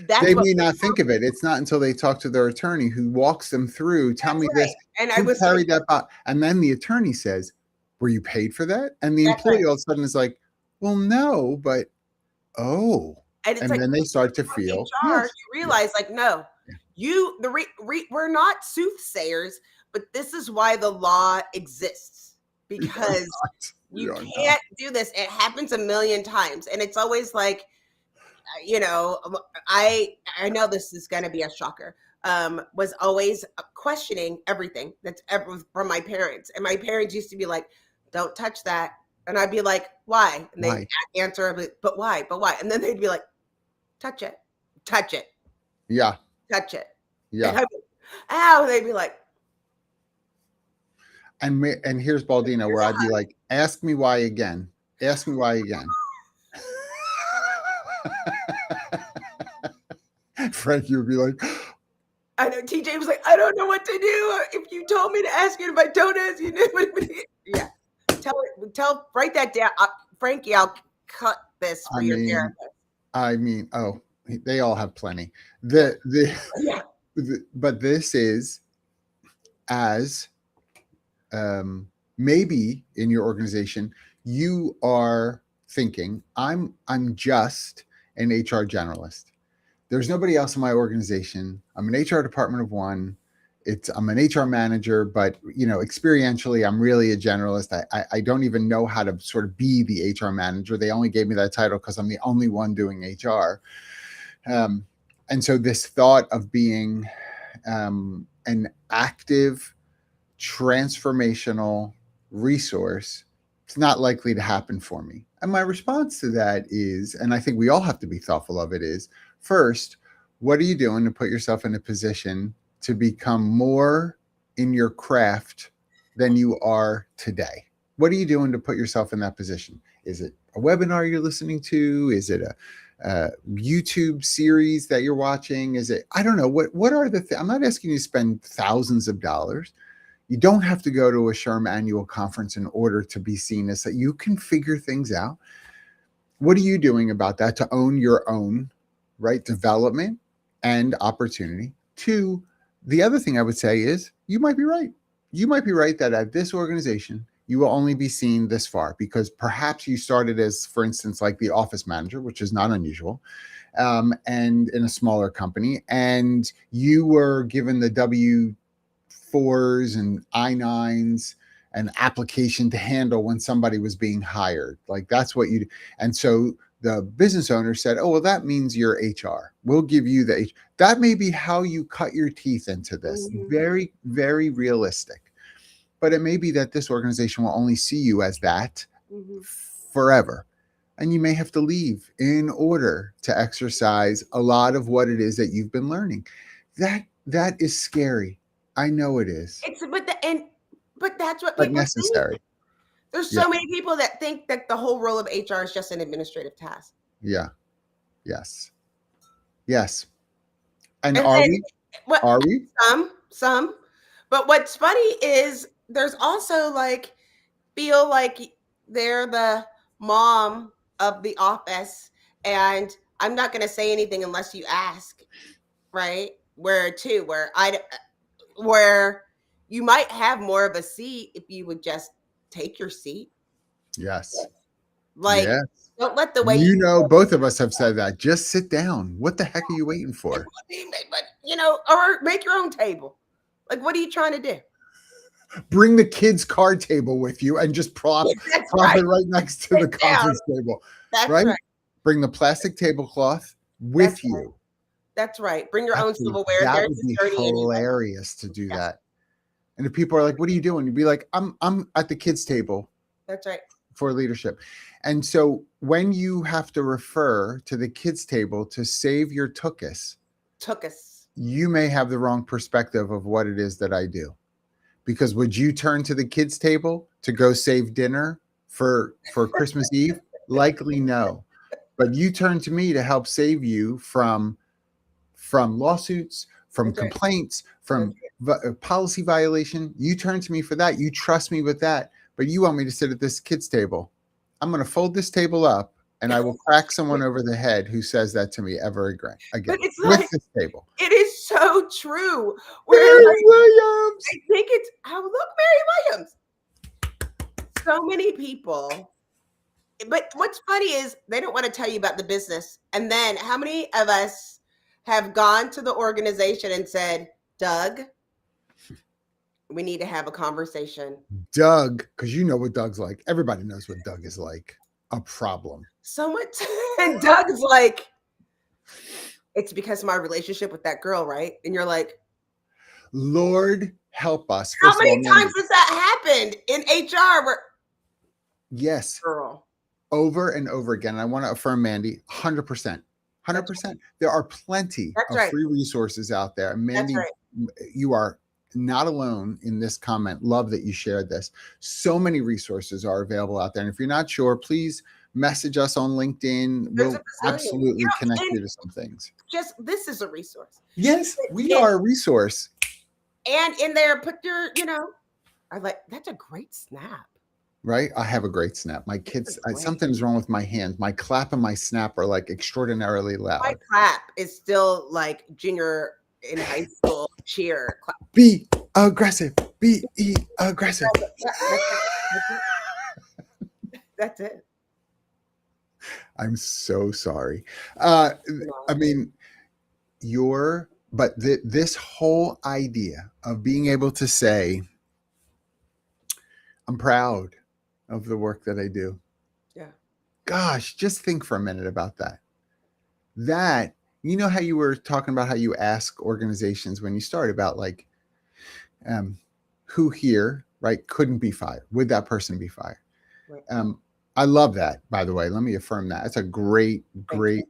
They may not think of it. It's not until they talk to their attorney who walks them through. Tell me this. And Who I was carried that box? And then the attorney says, "Were you paid for that?" And the That's employee right. all of a sudden is like, "Well, no, but oh." and it's And like then they start to feel. HR, Yes. you realize like, no, we're not soothsayers, but this is why the law exists because you can't do this. It happens a million times. And it's always like, I know this is going to be a shocker, was always questioning everything that's ever from my parents. And my parents used to be like, don't touch that. And I'd be like, why? And they'd answer, but why? But why? And then they'd be like, touch it. Yeah. Touch it. Yeah. And ow. And they'd be like, And here's Baldino, where I'd be like, ask me why again. Ask me why again. Frank, you would be like, I know TJ was like, I don't know what to do. If you told me to ask you, if I don't ask you, yeah. Write that down. Frankie, I'll cut this for your therapist. I mean, oh, they all have plenty. Yeah. But this is as maybe in your organization, you are thinking, I'm just an HR generalist. There's nobody else in my organization. I'm an HR department of one. I'm an HR manager, but experientially, I'm really a generalist. I don't even know how to sort of be the HR manager. They only gave me that title because I'm the only one doing HR. And so this thought of being an active, transformational resource, it's not likely to happen for me. And my response to that is, and I think we all have to be thoughtful of it, is first, what are you doing to put yourself in a position to become more in your craft than you are today? What are you doing to put yourself in that position? Is it a webinar you're listening to? Is it a YouTube series that you're watching? Is it, I don't know, what are the I'm not asking you to spend thousands of dollars. You don't have to go to a SHRM annual conference in order to be seen as that. You can figure things out. What are you doing about that to own your own, right, development and opportunity? Two, the other thing I would say is you might be right. You might be right that at this organization, you will only be seen this far because perhaps you started as, for instance, like the office manager, which is not unusual, and in a smaller company, and you were given the W-4s and I-9s an application to handle when somebody was being hired. Like that's what you, and so the business owner said, oh, well, that means you're HR. We'll give you the, that may be how you cut your teeth into this. Mhm. Very, very realistic. But it may be that this organization will only see you as that Mhm. forever. And you may have to leave in order to exercise a lot of what it is that you've been learning. That is scary. I know it is, But that's what but people think. necessary. There's Yeah. so many people that think that the whole role of HR is just an administrative task. Yeah. Yes. Yes. And And are then we? what Are we? some. But what's funny is there's also like feel like they're the mom of the office and I'm not going to say anything unless you ask, right? Where you might have more of a seat if you would just take your seat. Yes. Like, Yes. don't let the way You know, both of us have said that. Just sit down. What the heck are you waiting for? but or make your own table. Like, what are you trying to do? Bring the kids' card table with you and just prop That's it right. right next to the Sit down. conference table. That's Right? right. Bring the plastic tablecloth with That's right. you. That's right. Bring your own Actually, silverware. that They're would just be dirty anyway. hilarious to do Yeah. that. And if people are like, "What are you doing?" You'd be like, "I'm at the kids' table That's right. for leadership." And so when you have to refer to the kids' table to save your tuchus, Took us. you may have the wrong perspective of what it is that I do. Because would you turn to the kids' table to go save dinner for Christmas Eve? Likely no. But you turn to me to help save you from lawsuits, from That's right. complaints, from policy violation. You turn to me for that. You trust me with that. But you want me to sit at this kids' table. I'm going to fold this table up and I will crack someone over the head who says that to me ever again But it's with like, this table. it is so true. Where Mary like, Williams. I think it's, oh, look, Mary Williams. So many people. But what's funny is they don't want to tell you about the business. And then how many of us have gone to the organization and said, Doug, we need to have a conversation. Doug, because you know what Doug's like. Everybody knows what Doug is like. A problem. So much. And Doug's like, it's because of my relationship with that girl, right? And you're like, Lord help us. how First of all, many times has that happened in HR? Where, yes, girl. over and over again. I want to affirm, Mandy, 100%. 100%. There are plenty That's of right. free resources out there. And That's Mandy, right. you are not alone in this comment. Love that you shared this. So many resources are available out there. And if you're not sure, please message us on LinkedIn. There's We'll a bazillion. absolutely You know, connect and you to some things. just this is a resource. Yes, we And- are a resource. And in there, put your, I'm like, that's a great snap. Right? I have a great snap. My kids, great. something's wrong with my hands. My clap and my snap are like extraordinarily loud. My clap is still like junior in high school cheer clap. Be aggressive. Be aggressive. That's it. I'm so sorry. I mean, this whole idea of being able to say, I'm proud of the work that I do. Yeah. Gosh, just think for a minute about that. That, you know how you were talking about how you ask organizations when you start about like, who here, right, couldn't be fired? Would that person be fired? Right. I love that, by the way. Let me affirm that. It's a great,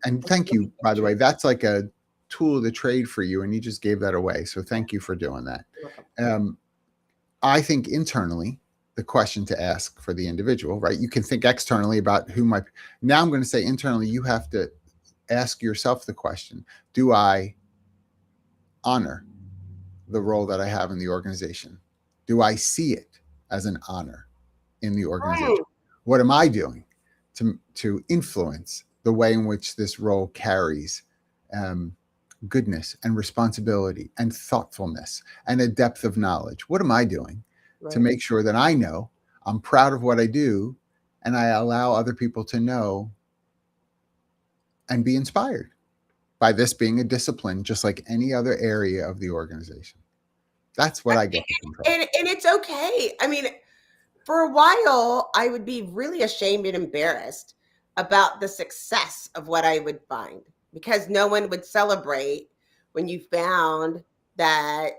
and thank you, by the way. That's like a tool of the trade for you, and you just gave that away. So thank you for doing that. I think internally, the question to ask for the individual, right? You can think externally about who might. Now I'm going to say internally, you have to ask yourself the question, do I honor the role that I have in the organization? Do I see it as an honor in the organization? Mm. What am I doing to influence the way in which this role carries goodness and responsibility and thoughtfulness and a depth of knowledge? What am I doing to Right. make sure that I know I'm proud of what I do and I allow other people to know and be inspired by this being a discipline, just like any other area of the organization? That's what I get to control. And it's okay. I mean, for a while, I would be really ashamed and embarrassed about the success of what I would find because no one would celebrate when you found that,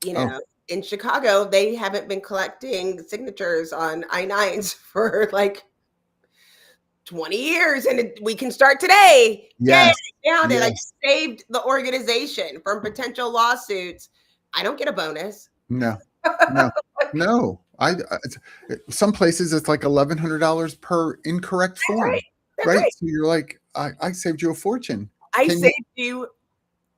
you Oh. know, in Chicago, they haven't been collecting signatures on I-9s for like 20 years and we can start today. Yes. Yay, I found it. I Yes. saved the organization from potential lawsuits. I don't get a bonus. No, no, no. Some places it's like $1,100 per incorrect form, right. That's right? right. So you're like, I saved you a fortune. I Can you- saved you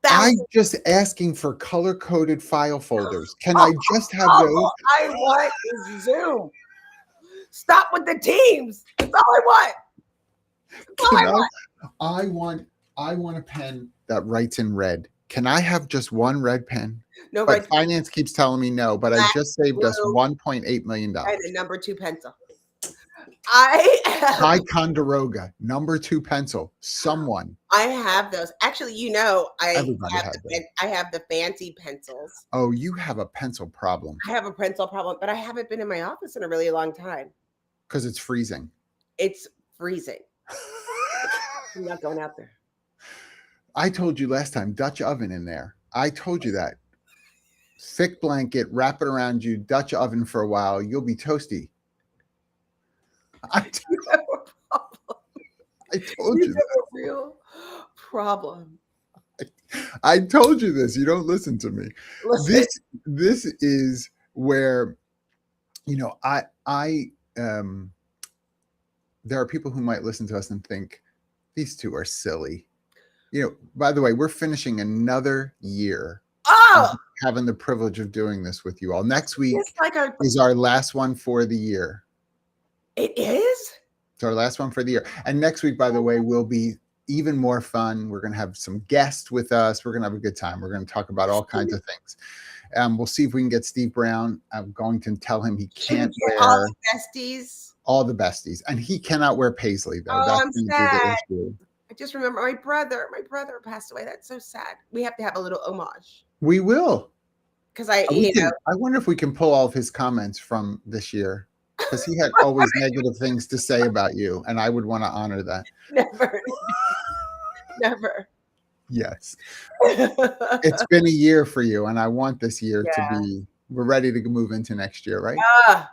I'm thousands. just asking for color-coded file folders. Can I just have those? All I want is Zoom. Stop with the teams. That's all I want. That's all I Can want. I want a pen that writes in red. Can I have just one red pen? No, But but finance keeps telling me no, but I Black, just saved us blue, $1.8 million. and a number 2 pencil. I Ticonderoga, number 2 pencil. Someone. have those. Actually, Everybody have has I have the fancy pencils. Oh, you have a pencil problem I have a pencil problem, but I haven't been in my office in a really long time. because it's freezing. It's freezing. I'm not going out there. I told you last time, Dutch oven in there. I told you that. Thick blanket, wrap it around you, Dutch oven for a while. You'll be toasty. I You have a problem. told You you have a real problem. I told you this. You don't listen to me. Listen, This is where, there are people who might listen to us and think these two are silly. By the way, we're finishing another year oh, having the privilege of doing this with you all. Next week it's like is our last one for the year. it is. It's our last one for the year. And next week, by the way, will be even more fun. We're going to have some guests with us. We're going to have a good time. We're going to talk about all kinds of things. We'll see if we can get Steve Brown. I'm going to tell him he can't Get wear all the besties. all the besties. And he cannot wear paisley, though. Oh, That's I'm going to be sad. the issue. I just remember my brother. My brother passed away. That's so sad. We have to have a little homage We will. because I wonder if we can pull all of his comments from this year, because he had always negative things to say about you, and I would want to honor that. never, never. Yes. It's been a year for you, and I want this year Yeah. to be, we're ready to move into next year, right? Ah,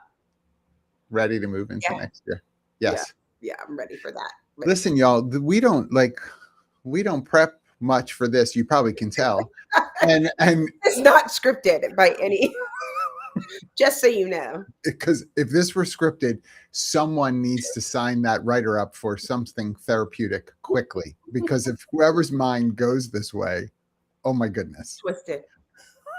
Ready to move into Yeah. next year. Yes. yeah, I'm ready for that. But Listen, y'all, we don't prep much for this. You probably can tell. And it's not scripted by any. Just so you know. because if this were scripted, someone needs to sign that writer up for something therapeutic quickly. Because if whoever's mind goes this way, oh my goodness. Twisted.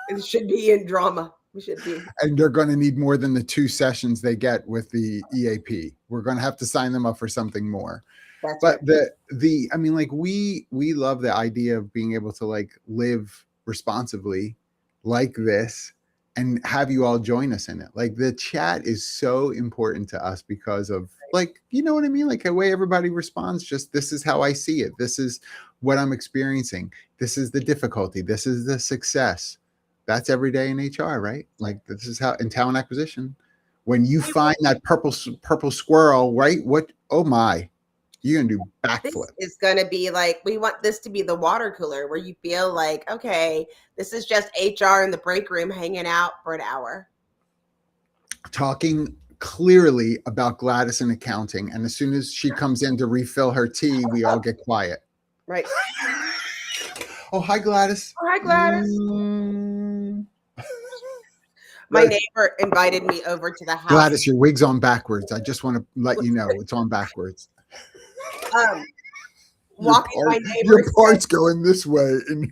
It should be in drama. We should be. And they're going to need more than the 2 sessions they get with the EAP. We're going to have to sign them up for something more. That's But right. I mean, like we love the idea of being able to like live responsibly like this and have you all join us in it. Like the chat is so important to us because of like, you know what I mean? Like the way everybody responds, just this is how I see it. This is what I'm experiencing. This is the difficulty. This is the success. That's every day in HR, right? Like this is how in talent acquisition, when you find that purple squirrel, right? Oh my, you're gonna do This backflip. is going to be like, we want this to be the water cooler where you feel like, okay, this is just HR in the break room hanging out for an hour. Talking clearly about Gladys in accounting, and as soon as she comes in to refill her tea, we all get quiet. Right. Oh, hi Gladys. Oh, hi, Gladys. Mm. My neighbor invited me over to the house. Gladys, your wig's on backwards. I just want to let you know it's on backwards. Walking my Your neighbor's part's going this way. And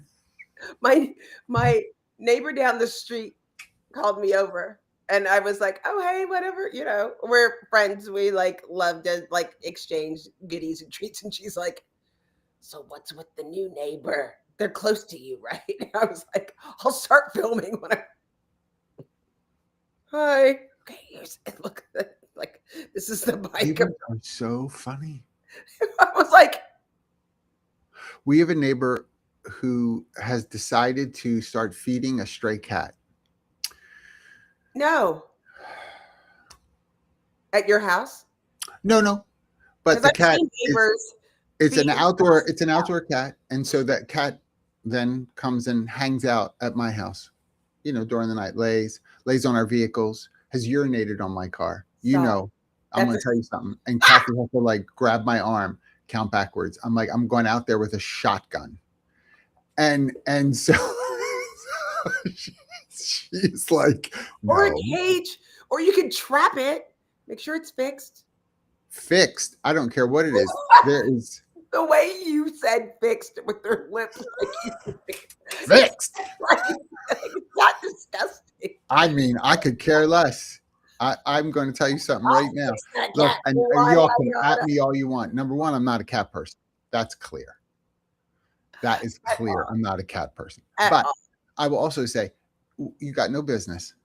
my neighbor down the street called me over And I was like, oh, hey, whatever, we're friends. We like love to like exchange goodies and treats. And she's like, so what's with the new neighbor? They're close to you, right? And I was like, I'll start filming when I, hi. Okay, look, like, this is the bike. Neighbors are so funny. I was like, We have a neighbor who has decided to start feeding a stray cat. no. At your house? No, but 'Cause the I've cat seen is, neighbors it's an feed outdoor cats. it's an outdoor cat, and so that cat then comes and hangs out at my house, during the night, lays on our vehicles, has urinated on my car. Stop. I'm That's going to tell you something. And Kathy has to like grab my arm, count backwards. I'm like, I'm going out there with a shotgun. And so she's like, or a no, cage, or you can trap it. Make sure it's fixed. fixed. I don't care what it is. There is The way you said fixed with their lips, fixed. it's not disgusting. I mean, I could care less. I'm going to tell you something right now. Fix that Look, cat. and y'all can at me all you want. Number one, I'm not a cat person. That's clear. That is At clear. all. I'm not a cat person. At But all. I will also say, you got no business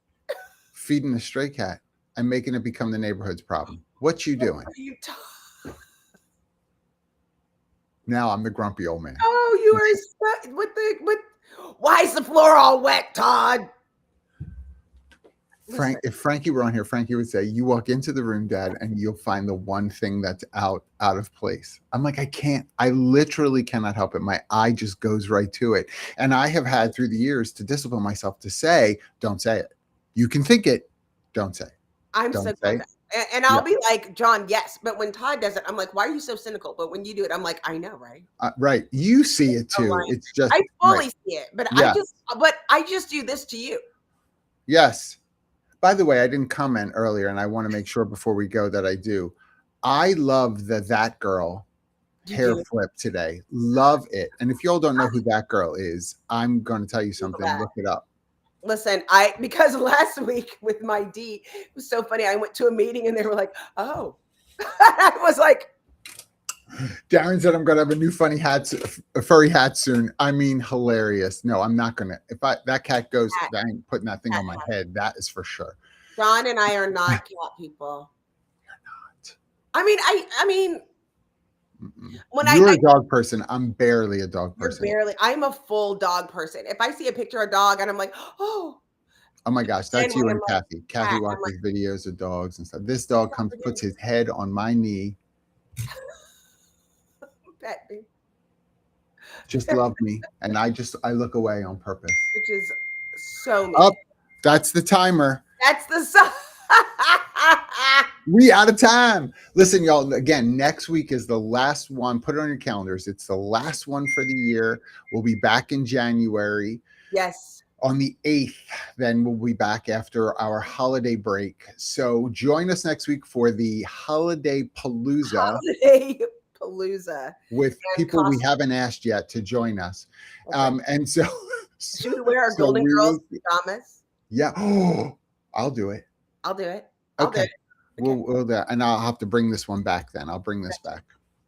feeding a stray cat and making it become the neighborhood's problem. What you doing? What are you Now I'm the grumpy old man. Oh, you are stuck with. Why is the floor all wet, Todd? If Frankie were on here, Frankie would say, "You walk into the room, Dad, and you'll find the one thing that's out of place." I'm like, I can't. I literally cannot help it. My eye just goes right to it, and I have had through the years to discipline myself to say, "Don't say it. You can think it. Don't say it." I'm Don't so say glad. And I'll Yeah. be like, John, yes. But when Todd does it, I'm like, why are you so cynical? But when you do it, I'm like, I know, right? Right. You see it so too. lying. It's just I fully right. see it, but Yeah. I just do this to you. Yes. By the way, I didn't comment earlier, and I want to make sure before we go that I do. I love that girl You hair do. flip today. Love it. And if y'all don't know who that girl is, I'm going to tell you something. that. Look it up. Listen, because last week with my D, it was so funny. I went to a meeting and they were like, oh. I was like, Darren said I'm going to have a new a furry hat soon. I mean, hilarious. No, I'm not going to. If that cat goes, I ain't putting that thing on my head. That is for sure. John and I are not cat people. You're not. I mean, Mm-mm. when You're a dog person. I'm barely a dog person. I'm a full dog person. If I see a picture of a dog and I'm like, oh my gosh, that's you and Kathy. Kathy I'm watches videos of dogs and stuff. This dog comes, puts his head on my knee. pet me, Just love me. And I look away on purpose. which is so mean. Up. That's the timer. That's the song. We out of time. Listen, y'all, again, next week is the last one. Put it on your calendars. It's the last one for the year. We'll be back in January. Yes. On the 8th, then we'll be back after our holiday break. So join us next week for the Holiday Palooza. Holiday Palooza. With people we haven't asked yet to join us. Okay. And so should we wear our Golden Girls pajamas? Yeah. Oh, I'll do it. I'll do it. Okay. We'll do that. And I'll have to bring this one back then. I'll bring this back.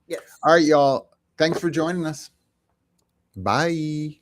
Yes. All right, y'all. Thanks for joining us. Bye.